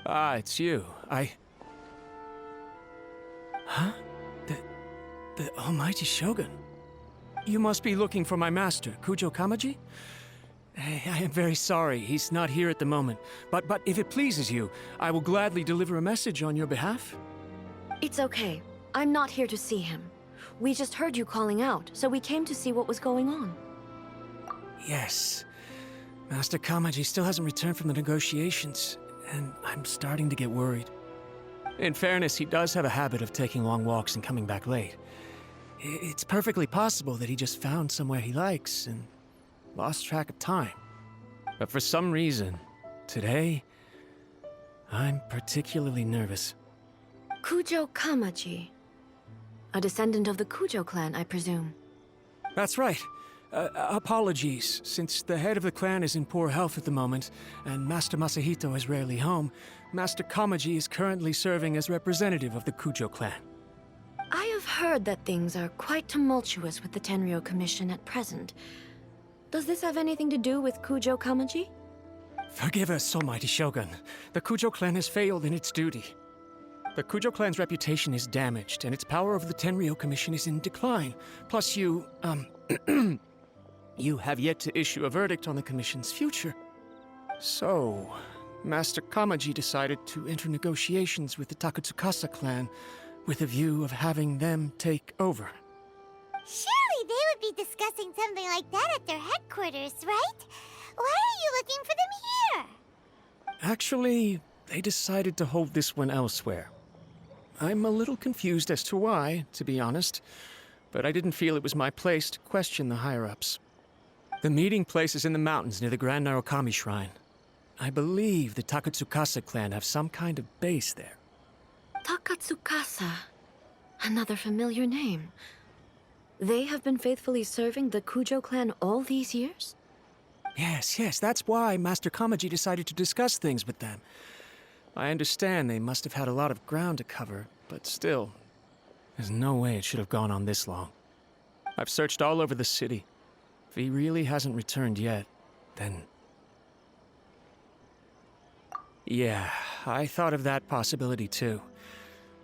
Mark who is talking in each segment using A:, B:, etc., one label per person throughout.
A: Ah, it's you. Huh? The almighty Shogun. You must be looking for my master, Kujo Kamaji? I am very sorry, he's not here at the moment. But if it pleases you, I will gladly deliver a message on your behalf.
B: It's okay. I'm not here to see him. We just heard you calling out, so we came to see what was going on.
A: Yes. Master Kamaji still hasn't returned from the negotiations, and I'm starting to get worried. In fairness, he does have a habit of taking long walks and coming back late. It's perfectly possible that he just found somewhere he likes and lost track of time. But for some reason, today, I'm particularly nervous.
B: Kujo Kamaji. A descendant of the Kujo clan, I presume.
A: That's right. Apologies, since the head of the clan is in poor health at the moment, and Master Masahito is rarely home, Master Kamaji is currently serving as representative of the Kujo clan.
B: I have heard that things are quite tumultuous with the Tenryo Commission at present. Does this have anything to do with Kujo Kamaji?
A: Forgive us, almighty Shogun. The Kujo clan has failed in its duty. The Kujo clan's reputation is damaged, and its power over the Tenryo Commission is in decline. Plus you have yet to issue a verdict on the Commission's future. So, Master Kamaji decided to enter negotiations with the Takatsukasa clan with a view of having them take over.
C: Surely they would be discussing something like that at their headquarters, right? Why are you looking for them here?
A: Actually, they decided to hold this one elsewhere. I'm a little confused as to why, to be honest, but I didn't feel it was my place to question the higher-ups. The meeting place is in the mountains near the Grand Narukami Shrine. I believe the Takatsukasa clan have some kind of base there.
B: Takatsukasa. Another familiar name. They have been faithfully serving the Kujo clan all these years?
A: Yes, that's why Master Kamaji decided to discuss things with them. I understand they must have had a lot of ground to cover, but still, there's no way it should have gone on this long. I've searched all over the city. If he really hasn't returned yet, then... Yeah, I thought of that possibility too.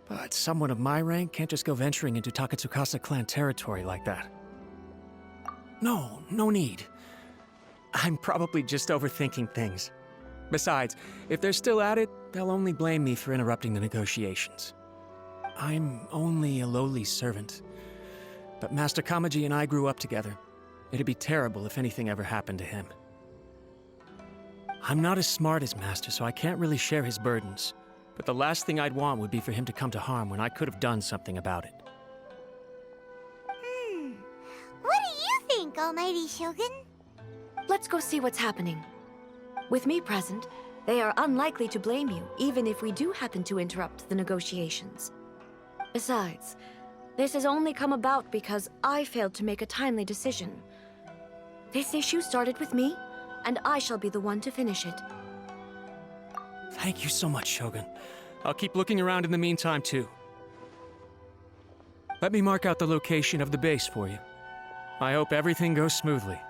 A: But someone of my rank can't just go venturing into Takatsukasa clan territory like that. No need. I'm probably just overthinking things. Besides, if they're still at it, they'll only blame me for interrupting the negotiations. I'm only a lowly servant. But Master Kamaji and I grew up together. It'd be terrible if anything ever happened to him. I'm not as smart as Master, so I can't really share his burdens. But the last thing I'd want would be for him to come to harm when I could have done something about it.
C: What do you think, almighty Shogun?
B: Let's go see what's happening. With me present, they are unlikely to blame you, even if we do happen to interrupt the negotiations. Besides, this has only come about because I failed to make a timely decision. This issue started with me, and I shall be the one to finish it.
A: Thank you so much, Shogun. I'll keep looking around in the meantime, too. Let me mark out the location of the base for you. I hope everything goes smoothly.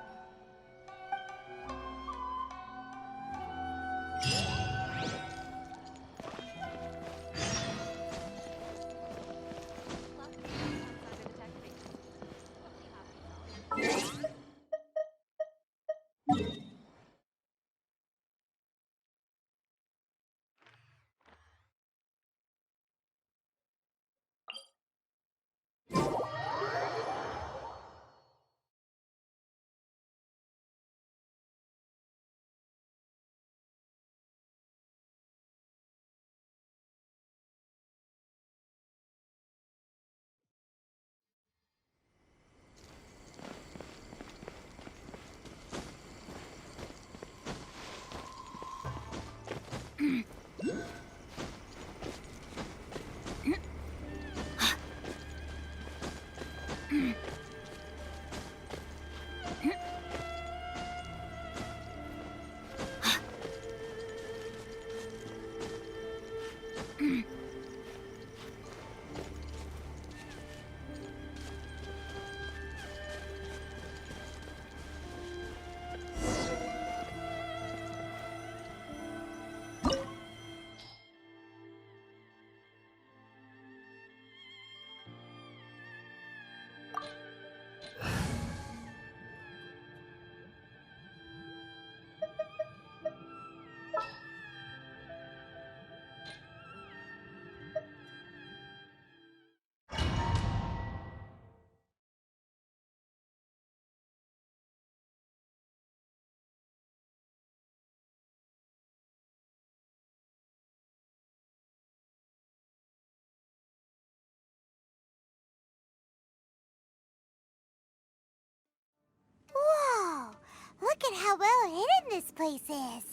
C: Look at how well hidden this place is.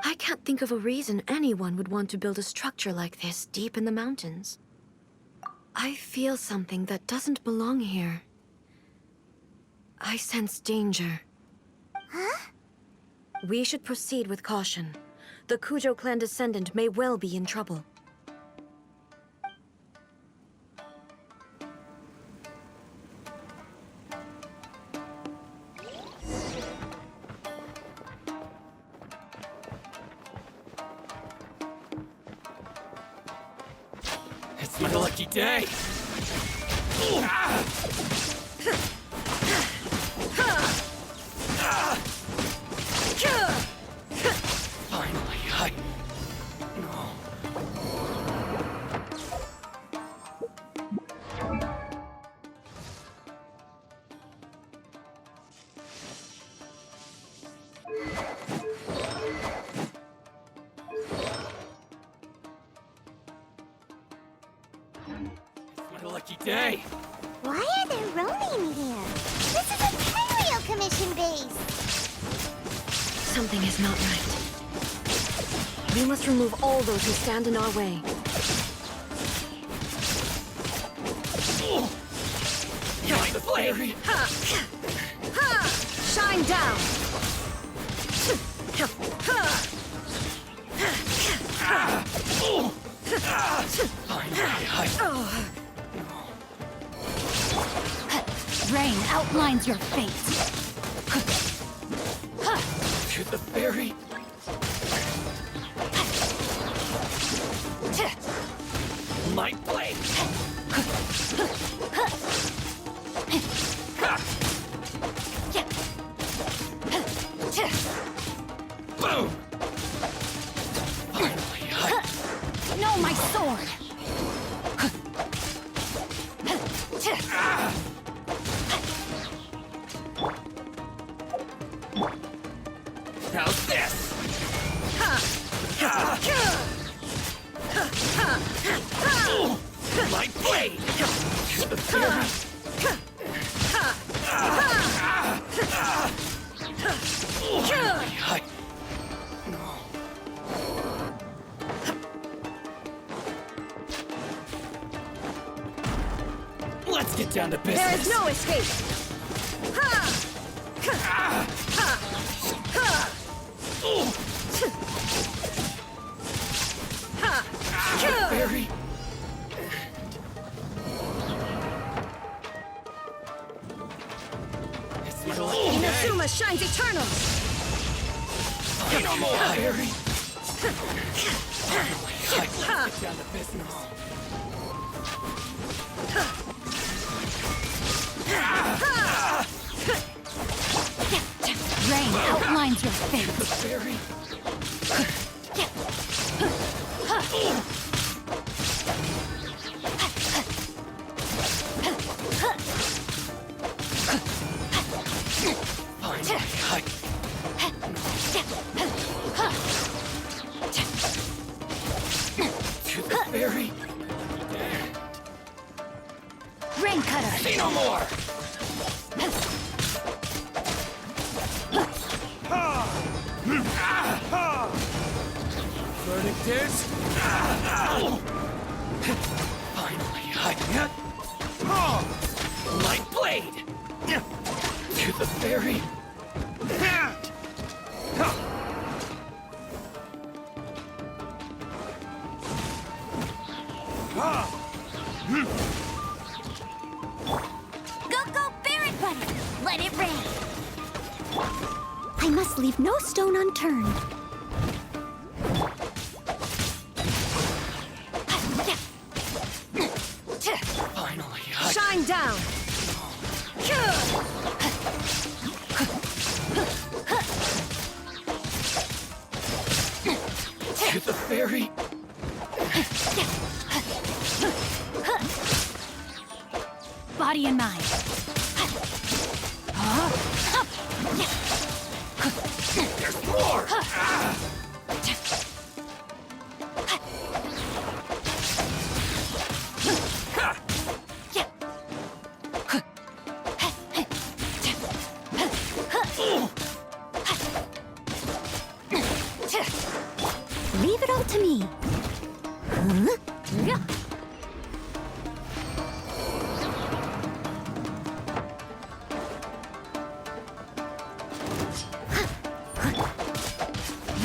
B: I can't think of a reason anyone would want to build a structure like this deep in the mountains. I feel something that doesn't belong here. I sense danger.
C: Huh?
B: We should proceed with caution. The Kujo clan descendant may well be in trouble.
A: It's my lucky day. Finally, No. It's my lucky day.
C: Why are there ronin here? This is a Kyrio Commission base.
B: Something is not right. We must remove all those who stand in our way.
A: Like the flame.
B: Shine down!
D: Rain outlines your fate.
A: To the fairy. My blade. Boom. Finally,
D: No, my sword!
A: How's this? My blade! To the fairy. Let's get down to business.
B: There is no escape!
A: Fairy. It's my lucky day.
B: Inazuma shines eternal!
A: Say no more, fairy. Let's get down to business.
D: Rain outlines your fate.
A: The fairy. To the fairy.
D: Rain cutter.
A: Say no more. Verdict is... Finally, my blade! To the fairy!
C: Go, Barret Buddy! Let it rain! I must leave no stone unturned.
A: Finally,
B: Shine down!
A: to the fairy!
D: Body and mind.
A: There's more!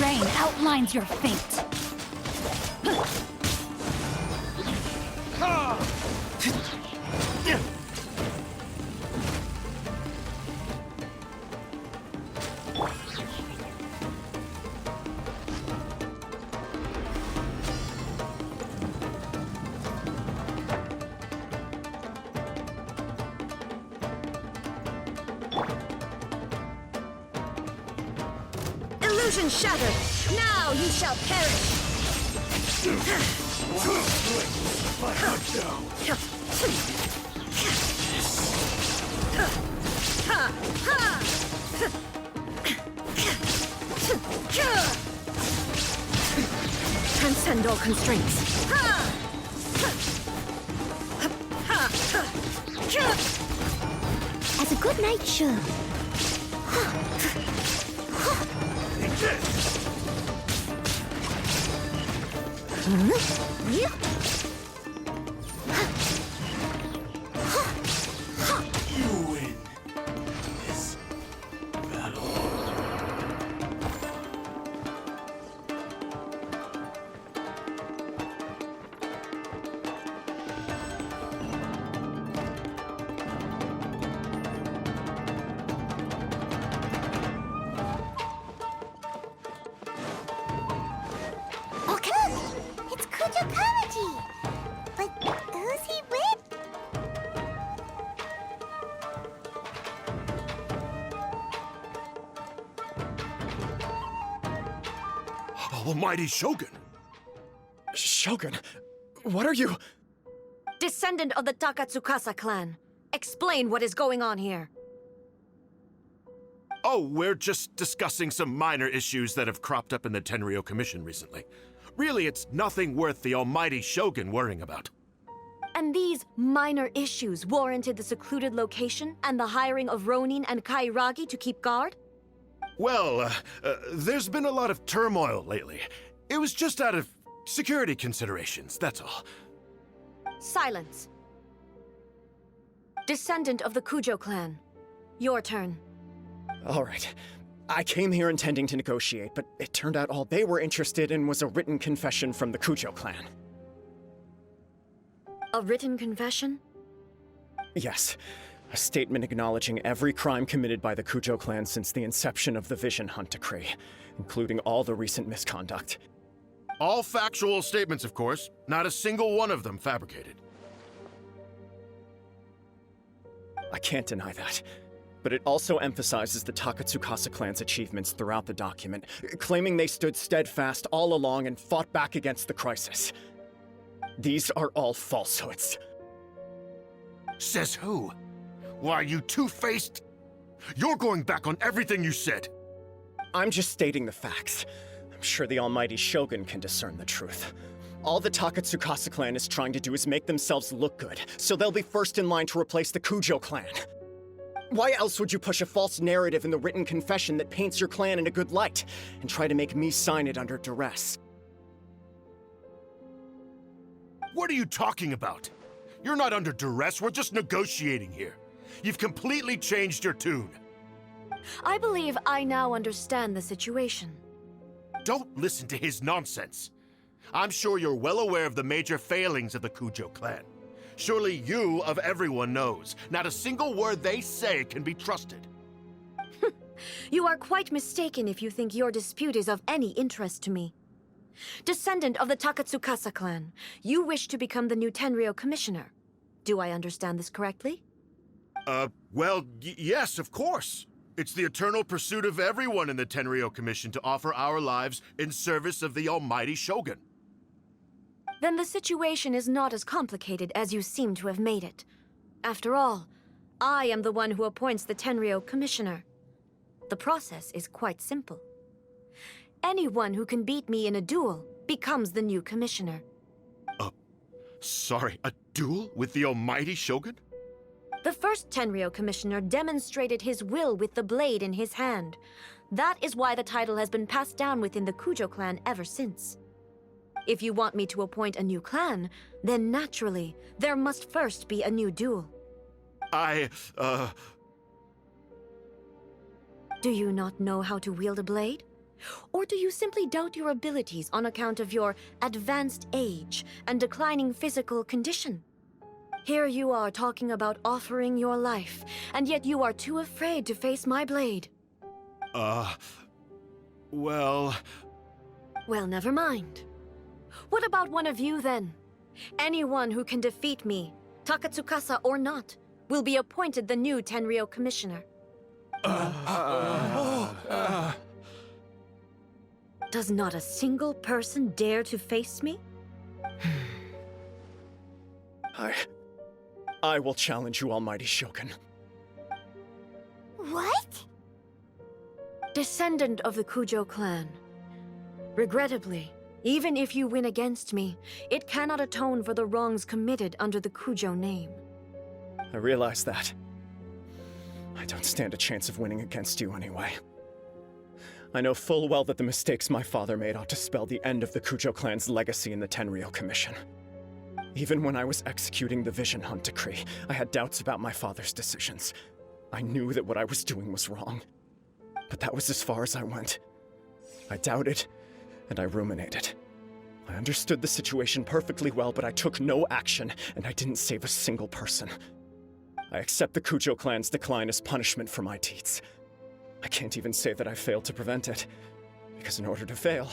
D: Rain outlines your fate.
B: Illusion shattered! Now you shall perish! Transcend all constraints.
C: As a good knight should.
E: You win this battle.
C: Oh, look! It's Kujokamaji! But who's he with?
E: Almighty Shogun!
F: Shogun, what are you?
B: Descendant of the Takatsukasa clan. Explain what is going on here.
E: Oh, we're just discussing some minor issues that have cropped up in the Tenryo Commission recently. Really, it's nothing worth the almighty Shogun worrying about.
B: And these minor issues warranted the secluded location and the hiring of Ronin and Kairagi to keep guard?
E: Well, there's been a lot of turmoil lately. It was just out of security considerations, that's all.
B: Silence. Descendant of the Kujo clan. Your turn.
F: All right. I came here intending to negotiate, but it turned out all they were interested in was a written confession from the Kujo clan.
B: A written confession?
F: Yes. A statement acknowledging every crime committed by the Kujo clan since the inception of the Vision Hunt Decree, including all the recent misconduct.
E: All factual statements, of course. Not a single one of them fabricated.
F: I can't deny that. But it also emphasizes the Takatsukasa clan's achievements throughout the document, claiming they stood steadfast all along and fought back against the crisis. These are all falsehoods.
E: Says who? Why, you two-faced? You're going back on everything you said.
F: I'm just stating the facts. I'm sure the almighty Shogun can discern the truth. All the Takatsukasa clan is trying to do is make themselves look good, so they'll be first in line to replace the Kujo clan. Why else would you push a false narrative in the written confession that paints your clan in a good light, and try to make me sign it under duress?
E: What are you talking about? You're not under duress, we're just negotiating here. You've completely changed your tune.
B: I believe I now understand the situation.
E: Don't listen to his nonsense. I'm sure you're well aware of the major failings of the Kujo clan. Surely you, of everyone, knows. Not a single word they say can be trusted.
B: You are quite mistaken if you think your dispute is of any interest to me. Descendant of the Takatsukasa clan, you wish to become the new Tenryo commissioner. Do I understand this correctly?
E: Well, yes, of course. It's the eternal pursuit of everyone in the Tenryo Commission to offer our lives in service of the almighty Shogun.
B: Then the situation is not as complicated as you seem to have made it. After all, I am the one who appoints the Tenryo commissioner. The process is quite simple. Anyone who can beat me in a duel becomes the new commissioner.
E: Sorry, a duel with the almighty Shogun?
B: The first Tenryo commissioner demonstrated his will with the blade in his hand. That is why the title has been passed down within the Kujo clan ever since. If you want me to appoint a new clan, then naturally, there must first be a new duel. Do you not know how to wield a blade? Or do you simply doubt your abilities on account of your advanced age and declining physical condition? Here you are talking about offering your life, and yet you are too afraid to face my blade.
E: Well,
B: never mind. What about one of you, then? Anyone who can defeat me, Takatsukasa or not, will be appointed the new Tenryou Commissioner. Does not a single person dare to face me?
F: I will challenge you, Almighty Shogun.
C: What?
B: Descendant of the Kujo clan. Regrettably, even if you win against me, it cannot atone for the wrongs committed under the Kujo name.
F: I realize that. I don't stand a chance of winning against you anyway. I know full well that the mistakes my father made ought to spell the end of the Kujo clan's legacy in the Tenryou Commission. Even when I was executing the Vision Hunt decree, I had doubts about my father's decisions. I knew that what I was doing was wrong. But that was as far as I went. I doubted, and I ruminated. I understood the situation perfectly well, but I took no action, and I didn't save a single person. I accept the Kujo clan's decline as punishment for my deeds. I can't even say that I failed to prevent it, because in order to fail,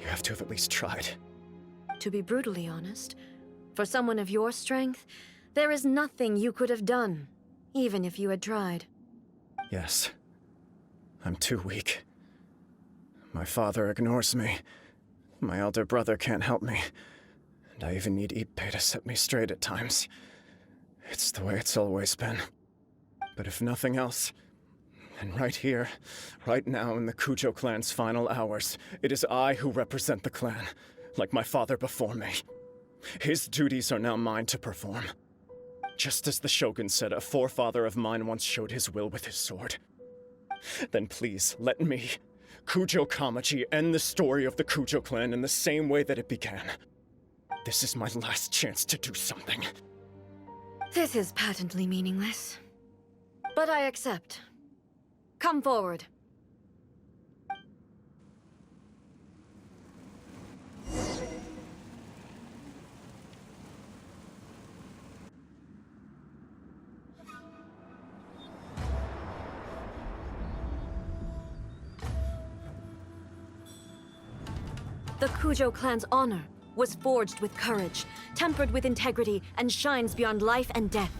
F: you have to have at least tried.
B: To be brutally honest, for someone of your strength, there is nothing you could have done, even if you had tried.
F: Yes. I'm too weak. My father ignores me. My elder brother can't help me. And I even need Ippei to set me straight at times. It's the way it's always been. But if nothing else, then right here, right now in the Kujo clan's final hours, it is I who represent the clan, like my father before me. His duties are now mine to perform. Just as the Shogun said, a forefather of mine once showed his will with his sword. Then please, let me, Kujo Kamaji, end the story of the Kujo clan in the same way that it began. This is my last chance to do something.
B: This is patently meaningless. But I accept. Come forward. The Kujo clan's honor was forged with courage, tempered with integrity, and shines beyond life and death.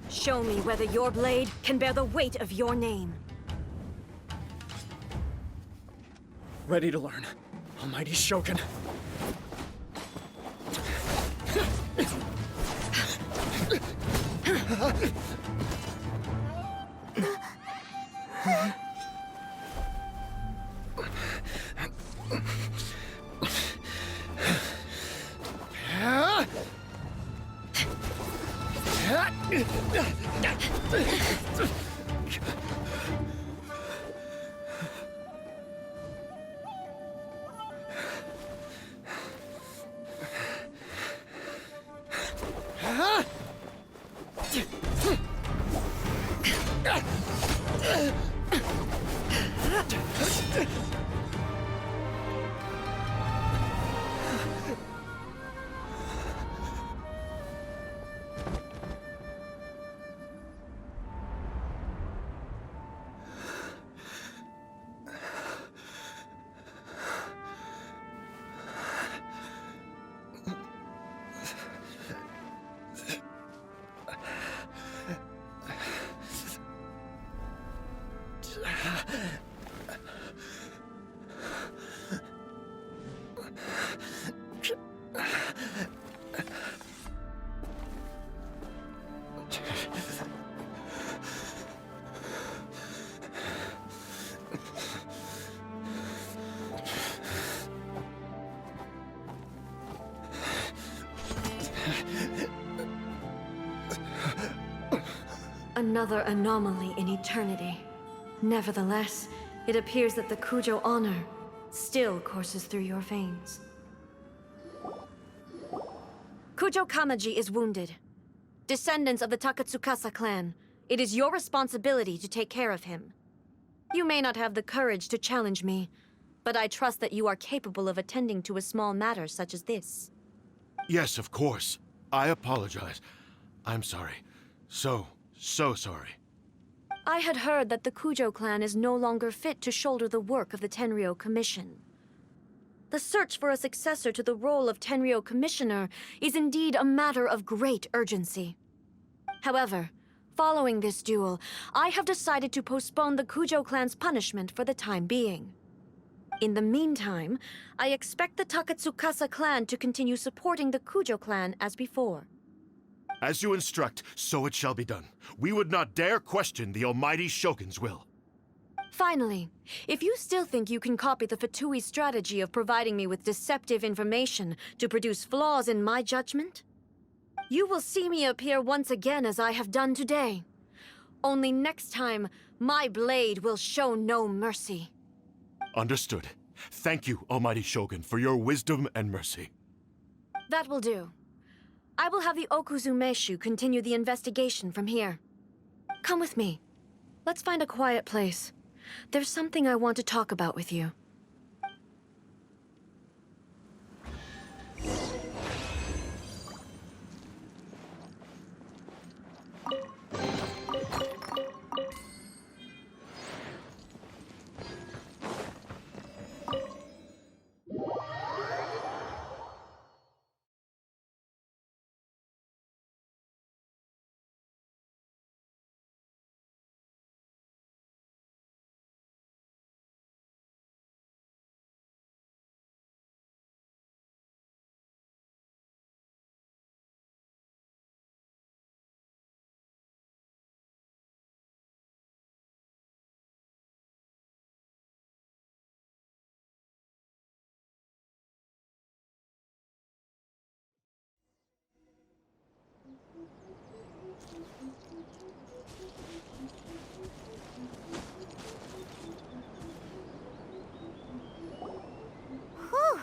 B: Show me whether your blade can bear the weight of your name.
F: Ready to learn, Almighty Shogun.
B: Another anomaly in eternity. Nevertheless, it appears that the Kujo honor still courses through your veins. Kujo Kamaji is wounded. Descendants of the Takatsukasa clan, it is your responsibility to take care of him. You may not have the courage to challenge me, but I trust that you are capable of attending to a small matter such as this.
E: Yes, of course. I apologize. I'm sorry. So sorry.
B: I had heard that the Kujo clan is no longer fit to shoulder the work of the Tenryou Commission. The search for a successor to the role of Tenryou Commissioner is indeed a matter of great urgency. However, following this duel, I have decided to postpone the Kujo clan's punishment for the time being. In the meantime, I expect the Takatsukasa clan to continue supporting the Kujo clan as before.
E: As you instruct, so it shall be done. We would not dare question the almighty Shogun's will.
B: Finally, if you still think you can copy the Fatui strategy of providing me with deceptive information to produce flaws in my judgment, you will see me appear once again as I have done today. Only next time, my blade will show no mercy.
E: Understood. Thank you, almighty Shogun, for your wisdom and mercy.
B: That will do. I will have the Okuzumeshu continue the investigation from here. Come with me. Let's find a quiet place. There's something I want to talk about with you.
C: Whew.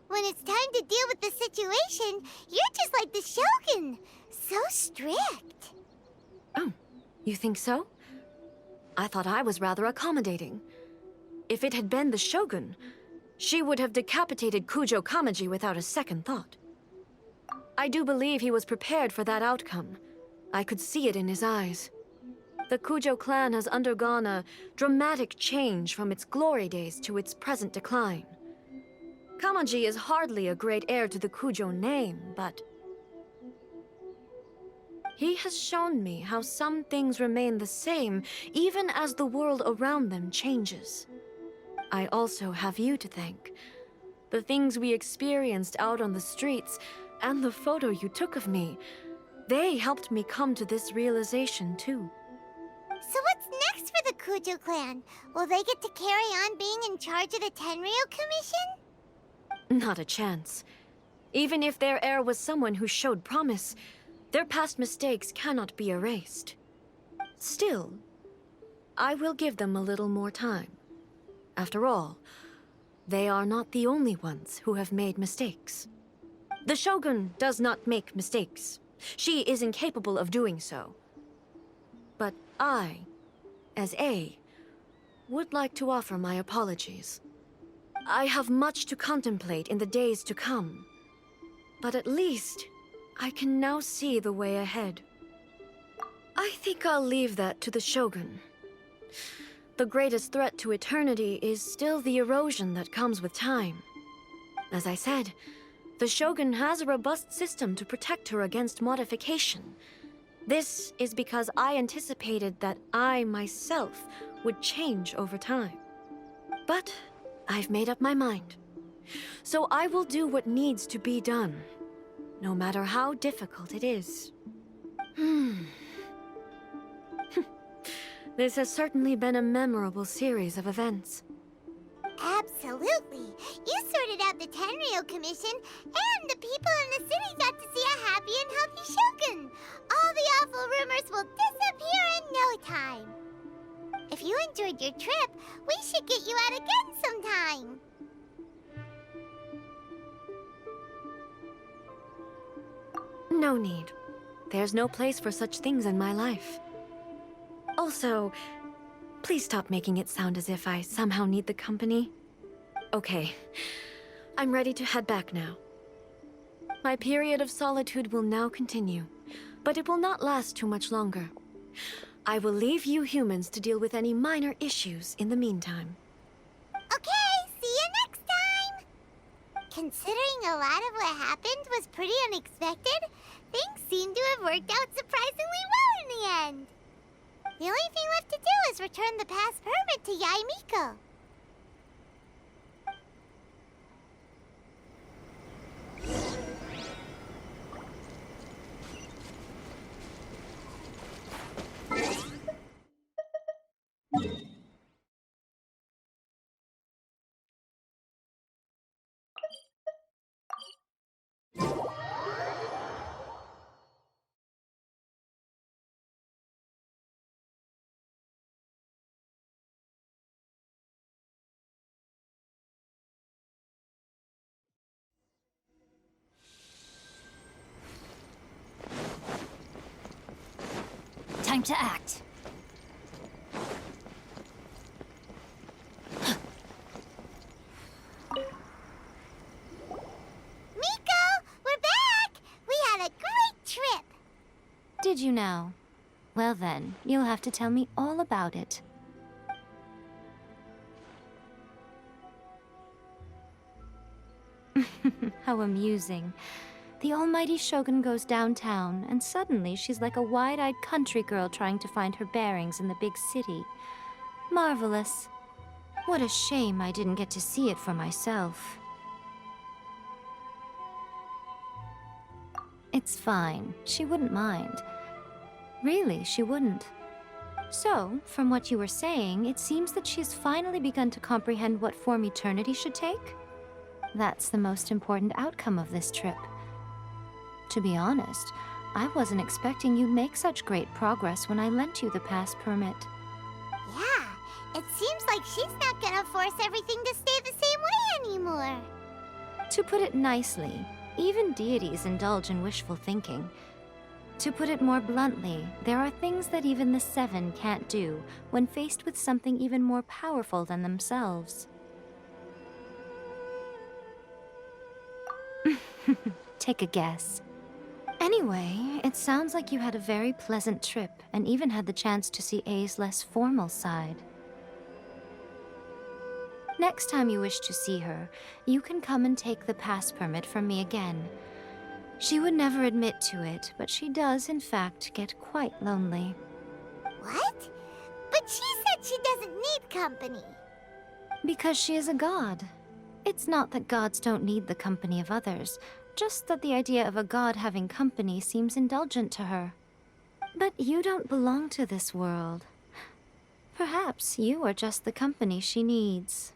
C: When it's time to deal with the situation, you're just like the Shogun. So strict.
B: Oh, you think so? I thought I was rather accommodating. If it had been the Shogun, she would have decapitated Kujo Kamaji without a second thought. I do believe he was prepared for that outcome. I could see it in his eyes. The Kujo clan has undergone a dramatic change from its glory days to its present decline. Kamaji is hardly a great heir to the Kujo name, but he has shown me how some things remain the same even as the world around them changes. I also have you to thank. The things we experienced out on the streets and the photo you took of me, they helped me come to this realization too.
C: So what's next for the Kujo clan? Will they get to carry on being in charge of the Tenryou Commission?
B: Not a chance. Even if their heir was someone who showed promise, their past mistakes cannot be erased. Still, I will give them a little more time. After all, they are not the only ones who have made mistakes. The Shogun does not make mistakes. She is incapable of doing so. But I, as A, would like to offer my apologies. I have much to contemplate in the days to come, but at least I can now see the way ahead. I think I'll leave that to the Shogun. The greatest threat to eternity is still the erosion that comes with time. As I said, the Shogun has a robust system to protect her against modification. This is because I anticipated that I myself would change over time. But I've made up my mind. So I will do what needs to be done, no matter how difficult it is. This has certainly been a memorable series of events.
C: Absolutely. You sorted out the Tenryou Commission, and the people in the city got to see a happy and healthy Shogun. All the awful rumors will disappear in no time. If you enjoyed your trip, we should get you out again sometime.
B: No need. There's no place for such things in my life. Also, please stop making it sound as if I somehow need the company. Okay, I'm ready to head back now. My period of solitude will now continue, but it will not last too much longer. I will leave you humans to deal with any minor issues in the meantime.
C: Okay, see you next time! Considering a lot of what happened was pretty unexpected, things seem to have worked out surprisingly well in the end. The only thing left to do is return the past permit to Yaimiko.
D: Time to act.
C: Miko, we're back! We had a great trip!
D: Did you now? Well then, you'll have to tell me all about it. How amusing. The almighty Shogun goes downtown, and suddenly she's like a wide-eyed country girl trying to find her bearings in the big city. Marvelous. What a shame I didn't get to see it for myself. It's fine. She wouldn't mind. Really, she wouldn't. So, from what you were saying, it seems that she's finally begun to comprehend what form eternity should take? That's the most important outcome of this trip. To be honest, I wasn't expecting you'd make such great progress when I lent you the pass permit.
C: Yeah, it seems like she's not gonna force everything to stay the same way anymore.
D: To put it nicely, even deities indulge in wishful thinking. To put it more bluntly, there are things that even the Seven can't do when faced with something even more powerful than themselves. Take a guess. Anyway, it sounds like you had a very pleasant trip and even had the chance to see A's less formal side. Next time you wish to see her, you can come and take the pass permit from me again. She would never admit to it, but she does, in fact, get quite lonely.
C: What? But she said she doesn't need company.
D: Because she is a god. It's not that gods don't need the company of others, just that the idea of a god having company seems indulgent to her. But you don't belong to this world. Perhaps you are just the company she needs.